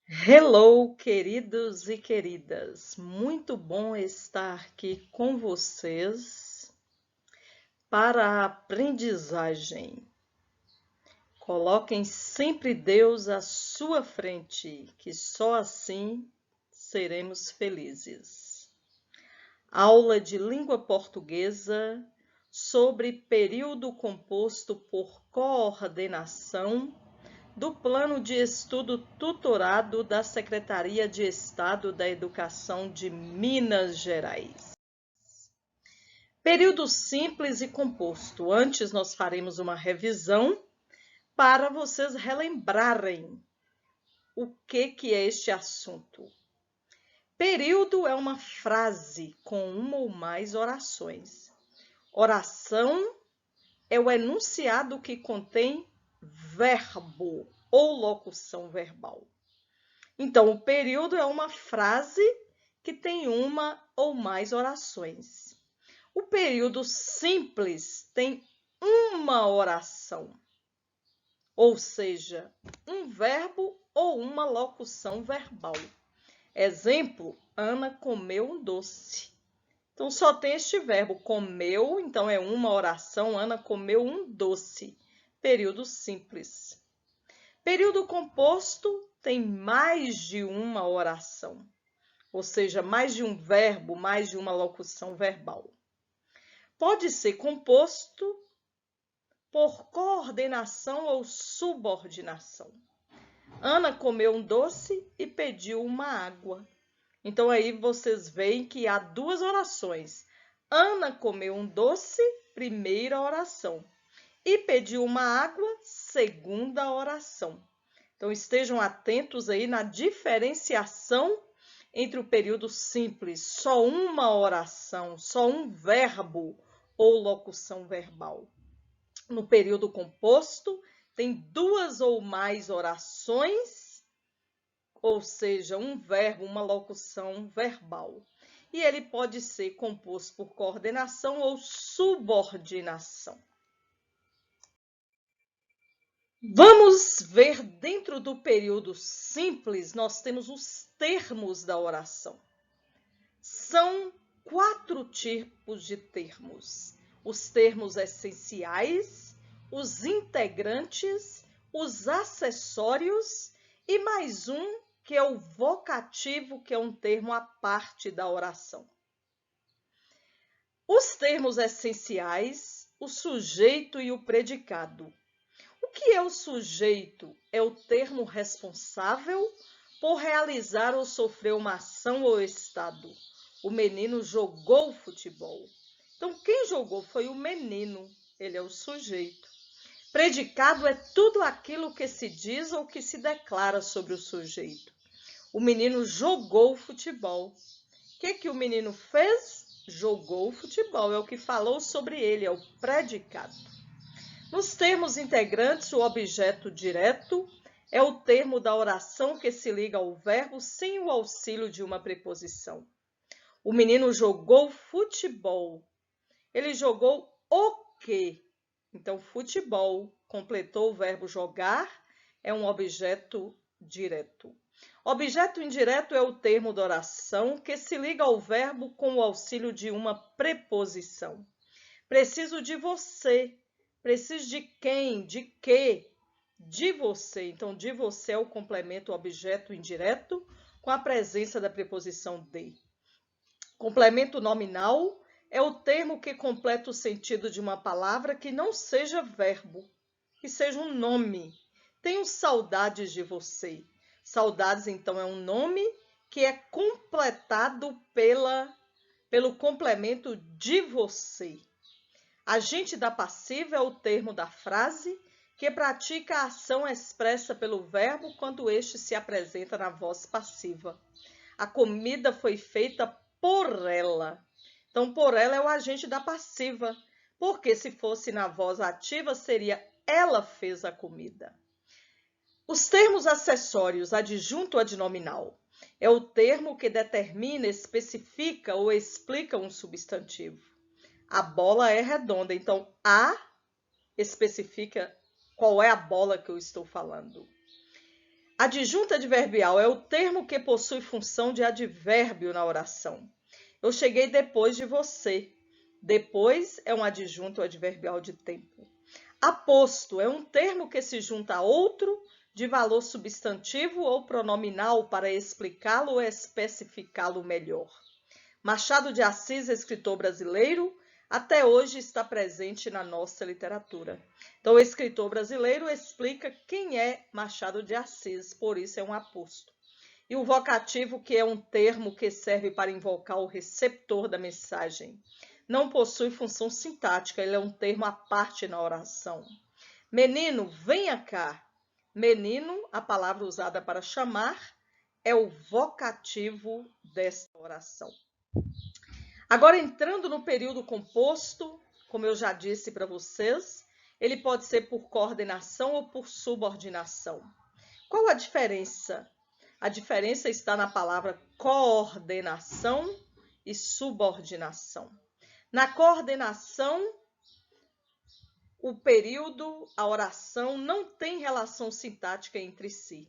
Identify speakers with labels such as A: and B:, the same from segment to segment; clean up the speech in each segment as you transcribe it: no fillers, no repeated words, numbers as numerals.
A: Hello, queridos e queridas. Muito bom estar aqui com vocês para a aprendizagem. Coloquem sempre Deus à sua frente, que só assim seremos felizes. Aula de língua portuguesa sobre período composto por coordenação do Plano de Estudo Tutorado da Secretaria de Estado da Educação de Minas Gerais. Período simples e composto. Antes nós faremos uma revisão para vocês relembrarem o que é este assunto. Período é uma frase com uma ou mais orações. Oração é o enunciado que contém verbo ou locução verbal. Então, o período é uma frase que tem uma ou mais orações. O período simples tem uma oração, ou seja, um verbo ou uma locução verbal. Exemplo, Ana comeu um doce. Então, só tem este verbo, comeu, então é uma oração, Ana comeu um doce. Período simples. Período composto tem mais de uma oração, ou seja, mais de um verbo, mais de uma locução verbal. Pode ser composto por coordenação ou subordinação. Ana comeu um doce e pediu uma água. Então aí vocês veem que há duas orações. Ana comeu um doce, primeira oração, e pediu uma água, segunda oração. Então estejam atentos aí na diferenciação entre o período simples, só uma oração, só um verbo ou locução verbal. No período composto, tem duas ou mais orações, ou seja, um verbo, uma locução verbal. E ele pode ser composto por coordenação ou subordinação. Vamos ver dentro do período simples, nós temos os termos da oração. São 4 tipos de termos: os termos essenciais, os integrantes, os acessórios e mais um que é o vocativo, que é um termo à parte da oração. Os termos essenciais, o sujeito e o predicado. O que é o sujeito? É o termo responsável por realizar ou sofrer uma ação ou estado. O menino jogou futebol. Então, quem jogou foi o menino, ele é o sujeito. Predicado é tudo aquilo que se diz ou que se declara sobre o sujeito. O menino jogou futebol. O que o menino fez? Jogou futebol, é o que falou sobre ele, é o predicado. Nos termos integrantes, o objeto direto é o termo da oração que se liga ao verbo sem o auxílio de uma preposição. O menino jogou futebol. Ele jogou o quê? Então, futebol completou o verbo jogar, é um objeto direto. Objeto indireto é o termo da oração que se liga ao verbo com o auxílio de uma preposição. Preciso de você. Preciso de quem? De quê? De você. Então, de você é o complemento objeto indireto com a presença da preposição de. Complemento nominal é o termo que completa o sentido de uma palavra que não seja verbo, que seja um nome. Tenho saudades de você. Saudades, então, é um nome que é completado pelo complemento de você. Agente da passiva é o termo da frase que pratica a ação expressa pelo verbo quando este se apresenta na voz passiva. A comida foi feita por ela. Então, por ela é o agente da passiva, porque se fosse na voz ativa, seria ela fez a comida. Os termos acessórios, adjunto adnominal, é o termo que determina, especifica ou explica um substantivo. A bola é redonda, então a especifica qual é a bola que eu estou falando. Adjunto adverbial é o termo que possui função de advérbio na oração. Eu cheguei depois de você. Depois é um adjunto adverbial de tempo. Aposto é um termo que se junta a outro de valor substantivo ou pronominal para explicá-lo ou especificá-lo melhor. Machado de Assis, escritor brasileiro, até hoje está presente na nossa literatura. Então, o escritor brasileiro explica quem é Machado de Assis, por isso é um aposto. E o vocativo, que é um termo que serve para invocar o receptor da mensagem, não possui função sintática, ele é um termo à parte na oração. Menino, venha cá. Menino, a palavra usada para chamar, é o vocativo desta oração. Agora, entrando no período composto, como eu já disse para vocês, ele pode ser por coordenação ou por subordinação. Qual a diferença? A diferença está na palavra coordenação e subordinação. Na coordenação, o período, a oração não tem relação sintática entre si.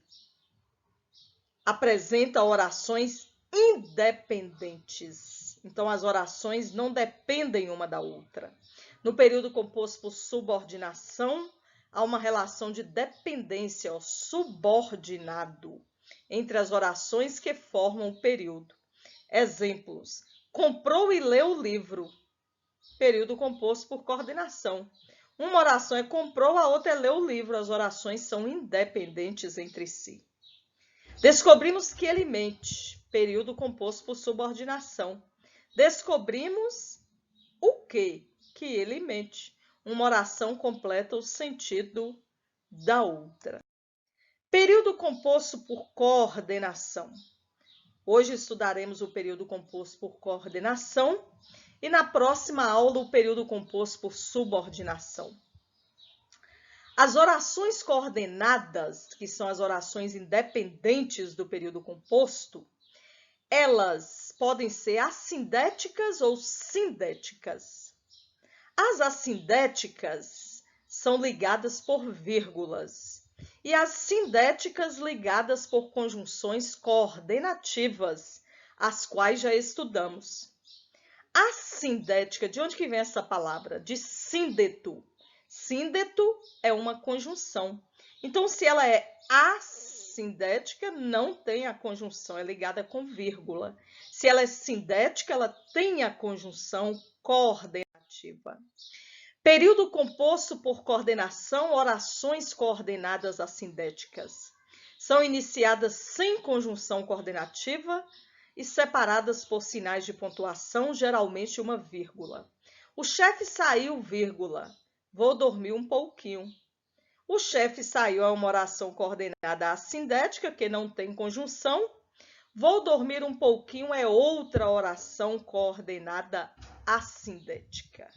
A: Apresenta orações independentes. Então, as orações não dependem uma da outra. No período composto por subordinação, há uma relação de dependência, ó, subordinado, entre as orações que formam o período. Exemplos: comprou e leu o livro. Período composto por coordenação. Uma oração é comprou, a outra é leu o livro. As orações são independentes entre si. Descobrimos que ele mente. Período composto por subordinação. Descobrimos o quê? Que ele mente. Uma oração completa o sentido da outra. Período composto por coordenação. Hoje estudaremos o período composto por coordenação e na próxima aula o período composto por subordinação. As orações coordenadas, que são as orações independentes do período composto, elas podem ser assindéticas ou sindéticas. As assindéticas são ligadas por vírgulas e as sindéticas ligadas por conjunções coordenativas, as quais já estudamos. A sindética, de onde que vem essa palavra? De síndeto. Síndeto é uma conjunção. Então, se ela é assindética, não tem a conjunção, é ligada com vírgula. Se ela é sindética, ela tem a conjunção coordenativa. Período composto por coordenação, orações coordenadas assindéticas. São iniciadas sem conjunção coordenativa e separadas por sinais de pontuação, geralmente uma vírgula. O chefe saiu, vírgula. Vou dormir um pouquinho. O chefe saiu é uma oração coordenada assindética, que não tem conjunção. Vou dormir um pouquinho é outra oração coordenada assindética.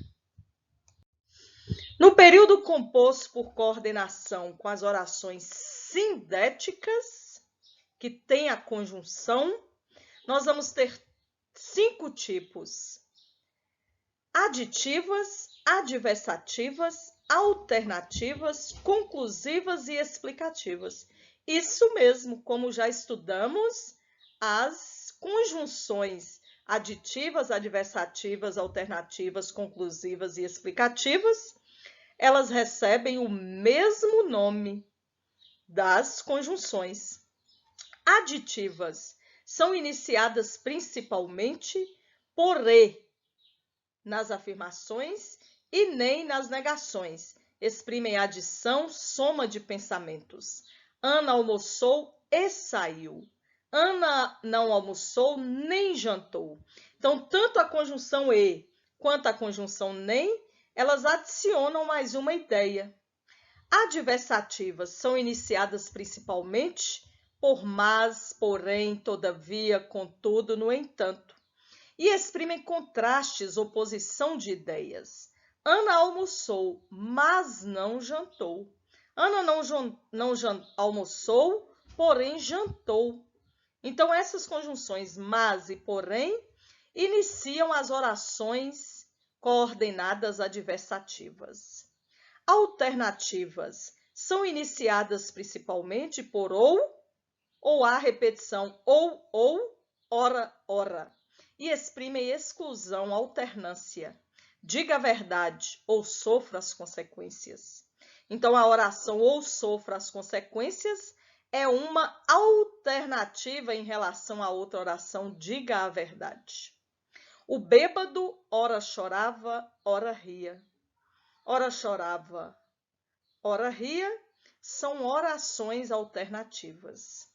A: No período composto por coordenação com as orações sindéticas, que tem a conjunção, nós vamos ter 5 tipos: aditivas, adversativas, alternativas, conclusivas e explicativas. Isso mesmo, como já estudamos, as conjunções aditivas, adversativas, alternativas, conclusivas e explicativas, elas recebem o mesmo nome das conjunções. Aditivas são iniciadas principalmente por e nas afirmações e nem nas negações. Exprimem adição, soma de pensamentos. Ana almoçou e saiu. Ana não almoçou nem jantou. Então, tanto a conjunção e quanto a conjunção nem, elas adicionam mais uma ideia. Adversativas são iniciadas principalmente por mas, porém, todavia, contudo, no entanto, e exprimem contrastes, oposição de ideias. Ana almoçou, mas não jantou. Ana não almoçou, porém jantou. Então, essas conjunções mas e porém iniciam as orações coordenadas adversativas. Alternativas são iniciadas principalmente por ou ou há repetição ou, ora, ora, e exprime exclusão, alternância. Diga a verdade ou sofra as consequências. Então, a oração ou sofra as consequências é uma alternativa em relação à outra oração, diga a verdade. O bêbado, ora chorava, ora ria. Ora chorava, ora ria, são orações alternativas.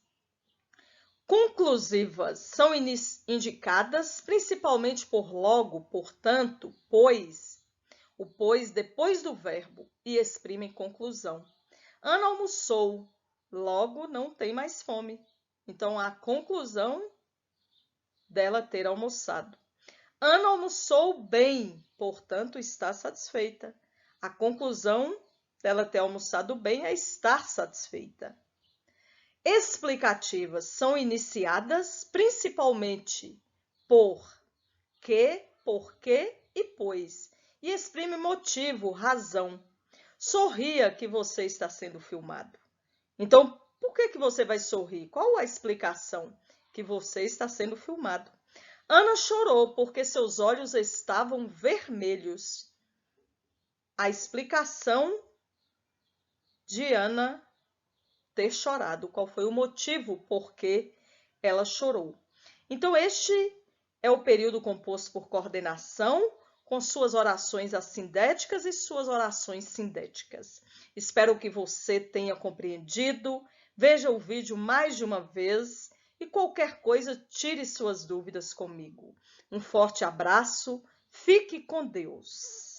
A: Conclusivas são indicadas principalmente por logo, portanto, pois, o pois depois do verbo, e exprimem conclusão. Ana almoçou, logo não tem mais fome. Então, a conclusão dela ter almoçado. Ana almoçou bem, portanto, está satisfeita. A conclusão dela ter almoçado bem é estar satisfeita. Explicativas são iniciadas principalmente por que, porquê e pois, e exprime motivo, razão. Sorria que você está sendo filmado. Então, por que você vai sorrir? Qual a explicação? Que você está sendo filmado. Ana chorou porque seus olhos estavam vermelhos. A explicação de Ana ter chorado, qual foi o motivo por que ela chorou. Então, este é o período composto por coordenação, com suas orações assindéticas e suas orações sindéticas. Espero que você tenha compreendido. Veja o vídeo mais de uma vez e qualquer coisa, tire suas dúvidas comigo. Um forte abraço, fique com Deus.